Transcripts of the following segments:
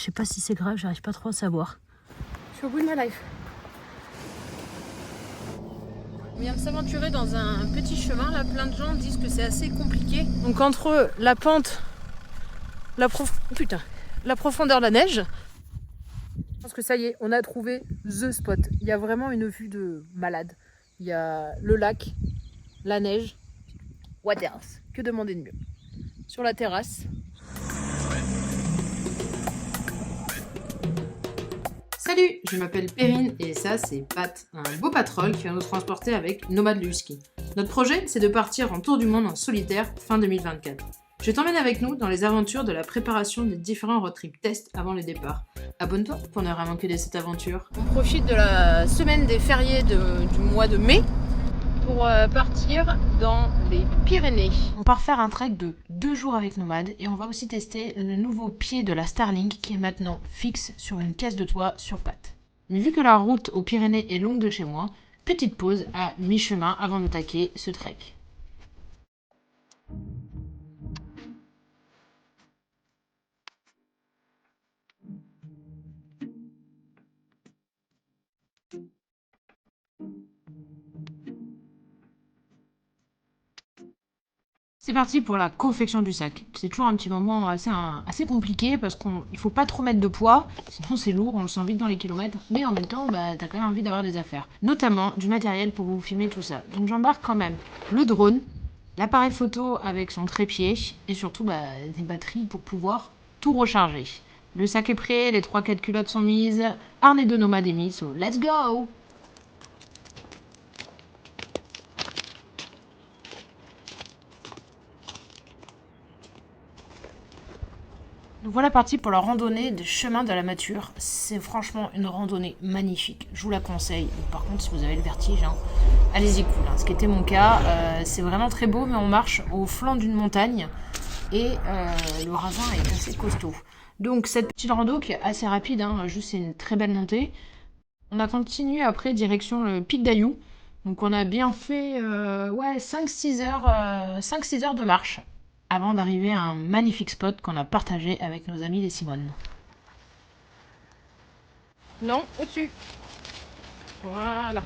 Je sais pas si c'est grave, j'arrive pas trop à savoir. Je suis au bout de ma life. On vient de s'aventurer dans un petit chemin, là plein de gens disent que c'est assez compliqué. Donc entre la pente, la profondeur de la neige, je pense que ça y est, on a trouvé the spot. Il y a vraiment une vue de malade. Il y a le lac, la neige. What else? Que demander de mieux? Sur la terrasse. Salut, je m'appelle Perrine et ça c'est Pat, un beau patrol qui va nous transporter avec Nomad Husky. Notre projet c'est de partir en tour du monde en solitaire fin 2024. Je t'emmène avec nous dans les aventures de la préparation des différents road trip tests avant le départ. Abonne-toi pour ne rien manquer de cette aventure. On profite de la semaine des fériés du mois de mai pour partir dans les Pyrénées. On part faire un trek de 2 jours avec Nomad et on va aussi tester le nouveau pied de la Starlink qui est maintenant fixe sur une caisse de toit sur pattes. Mais vu que la route aux Pyrénées est longue de chez moi, petite pause à mi-chemin avant d'attaquer ce trek. C'est parti pour la confection du sac. C'est toujours un petit moment assez compliqué parce qu'il faut pas trop mettre de poids, sinon c'est lourd, on le sent vite dans les kilomètres. Mais en même temps, t'as quand même envie d'avoir des affaires. Notamment du matériel pour vous filmer tout ça. Donc j'embarque quand même le drone, l'appareil photo avec son trépied et surtout des batteries pour pouvoir tout recharger. Le sac est prêt, les 3-4 culottes sont mises, harnais de nomade est mis, so let's go! Donc voilà parti pour la randonnée des chemins de la Mature. C'est franchement une randonnée magnifique. Je vous la conseille. Par contre, si vous avez le vertige, allez-y cool. Ce qui était mon cas, c'est vraiment très beau, mais on marche au flanc d'une montagne et le ravin est assez costaud. Donc cette petite rando qui est assez rapide, juste c'est une très belle montée. On a continué après direction le pic d'Aillou. Donc on a bien fait 5-6 heures de marche avant d'arriver à un magnifique spot qu'on a partagé avec nos amis des Simones. Non, au-dessus. Voilà.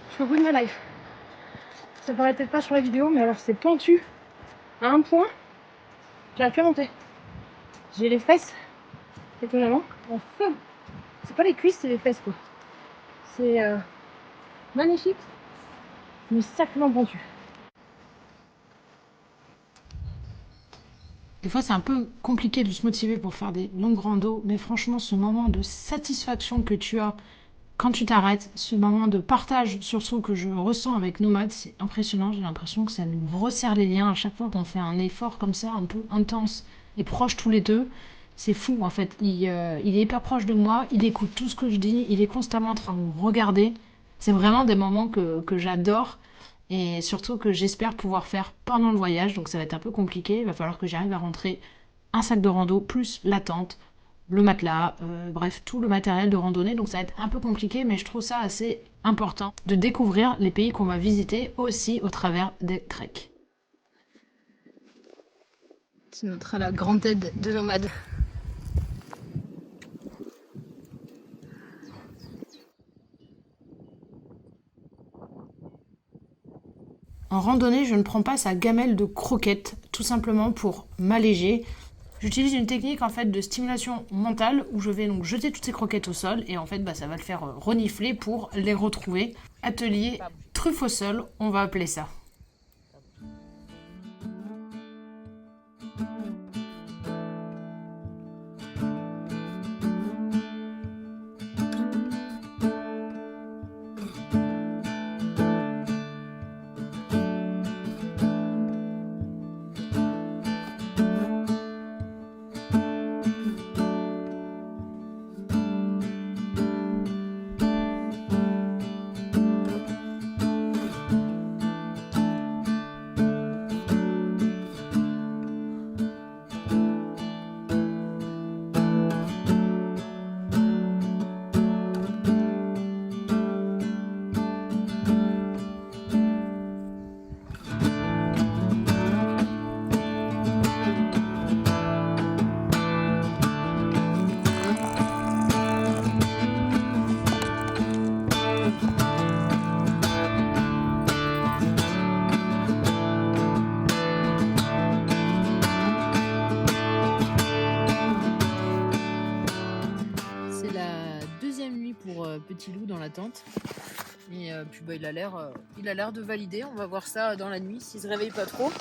Je suis au bout de ma life. Ça paraît peut-être pas sur la vidéo, mais alors c'est pentu à un point. J'arrive plus à monter. J'ai les fesses, étonnamment, en feu. C'est pas les cuisses, c'est les fesses quoi. C'est magnifique, mais sacrément pentu. Des fois, c'est un peu compliqué de se motiver pour faire des longues randos, mais franchement, ce moment de satisfaction que tu as quand tu t'arrêtes, ce moment de partage surtout que je ressens avec Nomad, c'est impressionnant. J'ai l'impression que ça nous resserre les liens à chaque fois qu'on fait un effort comme ça, un peu intense et proche tous les deux. C'est fou en fait. Il est hyper proche de moi, il écoute tout ce que je dis, il est constamment en train de me regarder. C'est vraiment des moments que j'adore et surtout que j'espère pouvoir faire pendant le voyage. Donc ça va être un peu compliqué. Il va falloir que j'arrive à rentrer un sac de rando plus la tente, le matelas, bref, tout le matériel de randonnée. Donc ça va être un peu compliqué, mais je trouve ça assez important de découvrir les pays qu'on va visiter aussi au travers des treks. Tu noteras la grande tête de Nomade. En randonnée, je ne prends pas sa gamelle de croquettes, tout simplement pour m'alléger. J'utilise une technique en fait de stimulation mentale où je vais donc jeter toutes ces croquettes au sol et en fait ça va le faire renifler pour les retrouver. Atelier truffe au sol, on va appeler ça. petit loup dans la tente. Et puis bah, il a l'air de valider. On va voir ça dans la nuit s'il se réveille pas trop.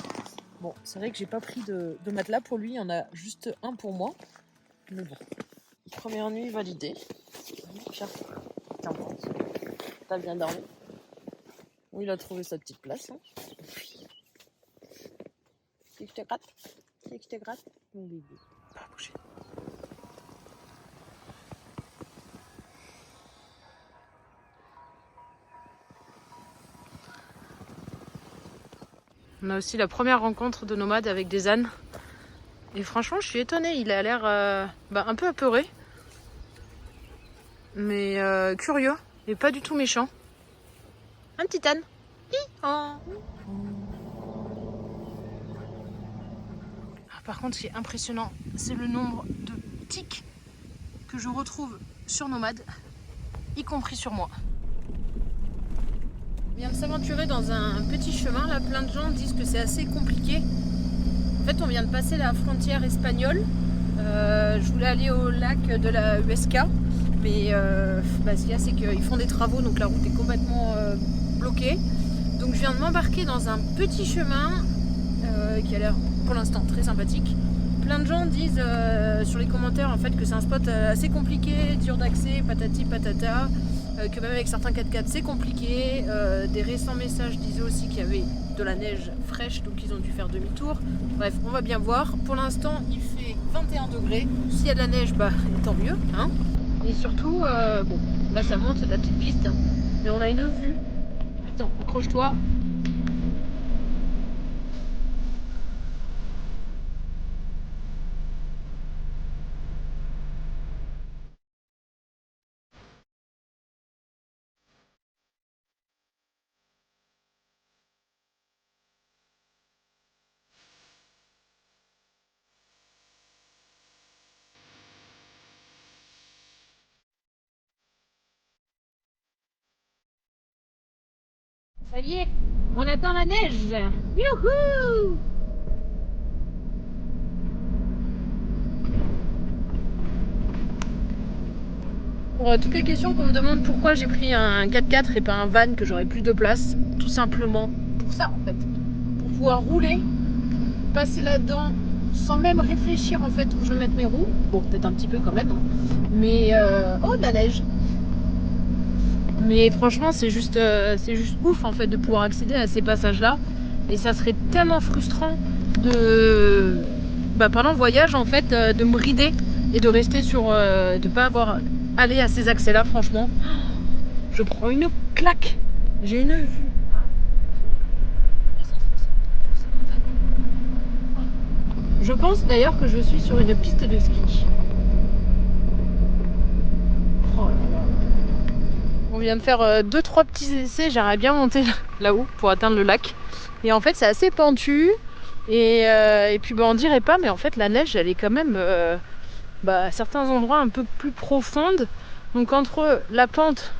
Bon, c'est vrai que j'ai pas pris de matelas pour lui, il y en a juste un pour moi. Mais bon, première nuit validée. Pierre, t'as bien dormi? Oui, il a trouvé sa petite place. Hein. Tu veux que je te gratte? Tu veux que je te gratte? Mon bébé. Pas bouger. On a aussi la première rencontre de nomades avec des ânes. Et franchement, je suis étonnée. Il a l'air un peu apeuré. Mais curieux. Et pas du tout méchant. Un petit âne. Oh. Par contre, ce qui est impressionnant, c'est le nombre de tiques que je retrouve sur Nomade, y compris sur moi. On vient de s'aventurer dans un petit chemin. Là, plein de gens disent que c'est assez compliqué. En fait, on vient de passer la frontière espagnole. Je voulais aller au lac de la USK, mais ce qu'il y a, c'est qu'ils font des travaux, donc la route est complètement bloquée. Donc, je viens de m'embarquer dans un petit chemin qui a l'air pour l'instant très sympathique. Plein de gens disent sur les commentaires en fait que c'est un spot assez compliqué, dur d'accès, patati patata, que même avec certains 4x4 c'est compliqué. Des récents messages disaient aussi qu'il y avait de la neige fraîche, donc ils ont dû faire demi-tour. Bref, on va bien voir. Pour l'instant, il fait 21 degrés. S'il y a de la neige, tant mieux. Hein. Et surtout, là ça monte, c'est la petite piste, mais on a une vue. Attends, accroche-toi. Ça y est, on attend la neige. Youhou! Pour toutes les questions qu'on me demande pourquoi j'ai pris un 4x4 et pas un van, que j'aurais plus de place, tout simplement pour ça en fait. Pour pouvoir rouler, passer là-dedans sans même réfléchir en fait où je vais mettre mes roues. Bon, peut-être un petit peu quand même. Hein. Mais oh, de la neige. Mais franchement, c'est juste ouf en fait de pouvoir accéder à ces passages-là. Et ça serait tellement frustrant de pendant le voyage en fait de me brider et de rester sur de pas avoir allé à ces accès-là. Franchement, je prends une claque. J'ai une vue. Je pense d'ailleurs que je suis sur une piste de ski. Oh là là. On vient de faire 2-3 petits essais. J'aimerais bien monter là-haut pour atteindre le lac. Et en fait, c'est assez pentu. Et puis on dirait pas, mais en fait, la neige, elle est quand même à certains endroits un peu plus profonde. Donc entre la pente,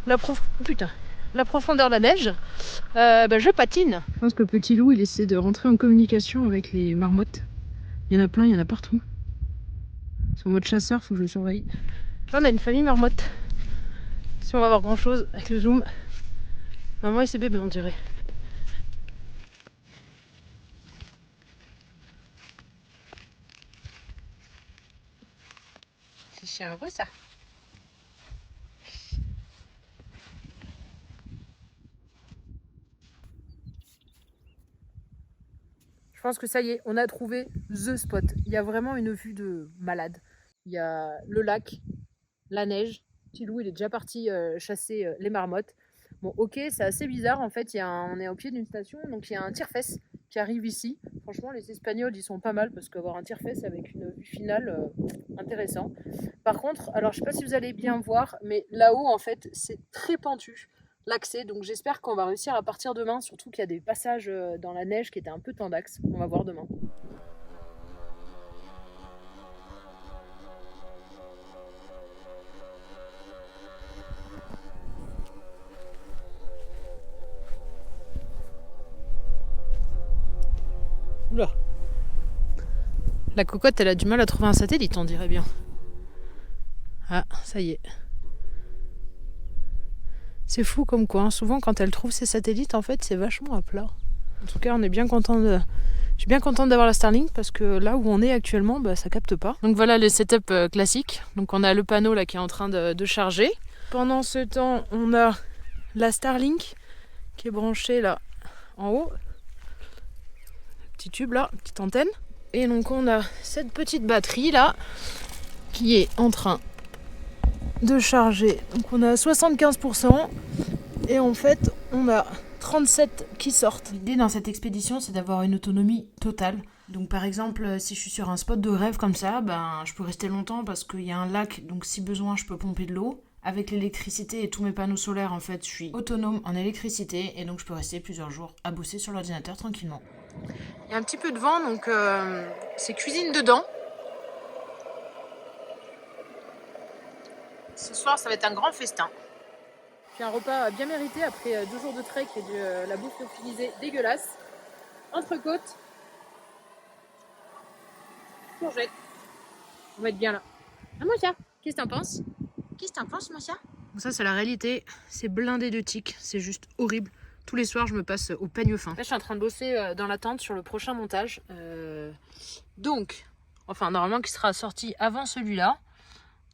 la profondeur de la neige, je patine. Je pense que petit loup, il essaie de rentrer en communication avec les marmottes. Il y en a plein, il y en a partout. C'est en mode chasseur, faut que je le surveille. Là, on a une famille marmotte. Si on va voir grand chose avec le zoom. Maman et ses bébés, on dirait. C'est chien heureux ça. Je pense que ça y est, on a trouvé the spot. Il y a vraiment une vue de malade. Il y a le lac, la neige. Petit loup, il est déjà parti chasser les marmottes. Bon, ok, c'est assez bizarre. En fait, on est au pied d'une station, donc il y a un tire-fesse qui arrive ici. Franchement, les Espagnols, ils sont pas mal parce qu'avoir un tire-fesse avec une vue finale, intéressant. Par contre, alors je sais pas si vous allez bien voir, mais là-haut, en fait, c'est très pentu l'accès. Donc j'espère qu'on va réussir à partir demain, surtout qu'il y a des passages dans la neige qui étaient un peu tendax. On va voir demain. Oula. La cocotte, elle a du mal à trouver un satellite, on dirait bien. Ah, ça y est. C'est fou comme quoi, hein. Souvent quand elle trouve ses satellites, en fait, c'est vachement à plat. En tout cas, on est bien content de... Je suis bien contente d'avoir la Starlink parce que là où on est actuellement, bah, ça capte pas. Donc voilà le setup classique. Donc on a le panneau là qui est en train de charger. Pendant ce temps, on a la Starlink qui est branchée là en haut. Petit tube là, petite antenne. Et donc on a cette petite batterie là qui est en train de charger. Donc on a 75% et en fait on a 37 qui sortent. L'idée dans cette expédition, c'est d'avoir une autonomie totale. Donc par exemple, si je suis sur un spot de rêve comme ça, ben, je peux rester longtemps parce qu'il y a un lac, donc si besoin, je peux pomper de l'eau. Avec l'électricité et tous mes panneaux solaires, en fait, je suis autonome en électricité et donc je peux rester plusieurs jours à bosser sur l'ordinateur tranquillement. Il y a un petit peu de vent, donc c'est cuisine dedans. Ce soir, ça va être un grand festin. J'ai un repas bien mérité après 2 jours de trek et de la bouffe lyophilisée dégueulasse. Entrecôte, courgette. On va être bien là. Ah mon chat, qu'est-ce que t'en penses? Qu'est-ce que t'en penses mon chat? Ça c'est la réalité, c'est blindé de tiques, c'est juste horrible. Tous les soirs je me passe au peigne fin. Là je suis en train de bosser dans la tente sur le prochain montage. Donc, enfin normalement qui sera sorti avant celui-là.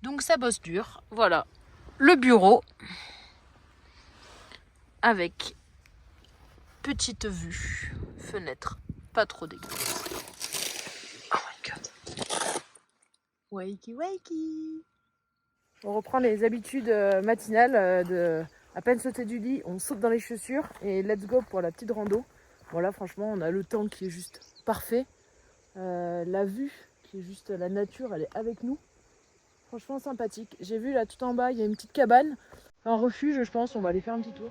Donc ça bosse dur, voilà. Le bureau. Avec petite vue, fenêtre, pas trop dégueulasse. Oh my god. Wakey wakey. On reprend les habitudes matinales de à peine sauter du lit, on saute dans les chaussures et let's go pour la petite rando. Bon là franchement on a le temps qui est juste parfait. La vue qui est juste la nature, elle est avec nous. Franchement sympathique. J'ai vu là tout en bas, il y a une petite cabane. Un refuge je pense, on va aller faire un petit tour.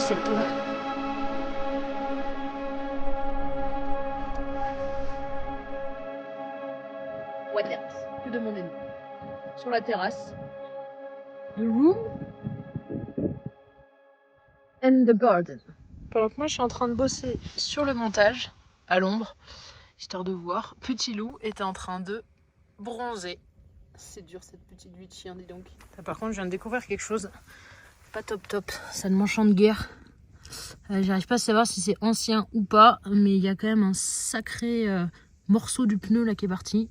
C'est beau. What else? Que demandez-vous? Sur la terrasse. The room and the garden. Pendant que moi je suis en train de bosser sur le montage, à l'ombre, histoire de voir, Petit Loup est en train de bronzer. C'est dur cette petite vie de chien, dis donc. Par contre, je viens de découvrir quelque chose. Pas top top, ça ne m'enchante guère. J'arrive pas à savoir si c'est ancien ou pas, mais il y a quand même un sacré morceau du pneu là qui est parti.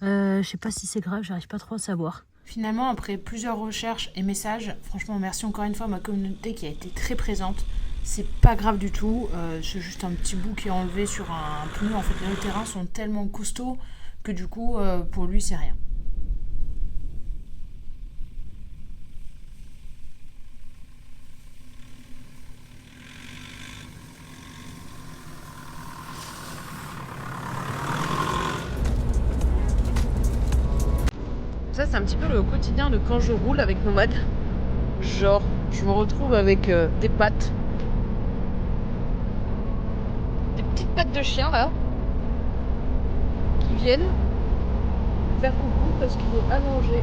Je sais pas si c'est grave, j'arrive pas trop à savoir. Finalement, après plusieurs recherches et messages, franchement merci encore une fois à ma communauté qui a été très présente. C'est pas grave du tout, c'est juste un petit bout qui est enlevé sur un pneu. En fait, les terrains sont tellement costauds que du coup, pour lui, c'est rien. c'est un petit peu le quotidien de quand je roule avec Nomade. Genre, je me retrouve avec des pattes. Des petites pattes de chien là. Qui viennent faire coucou parce qu'il est allongé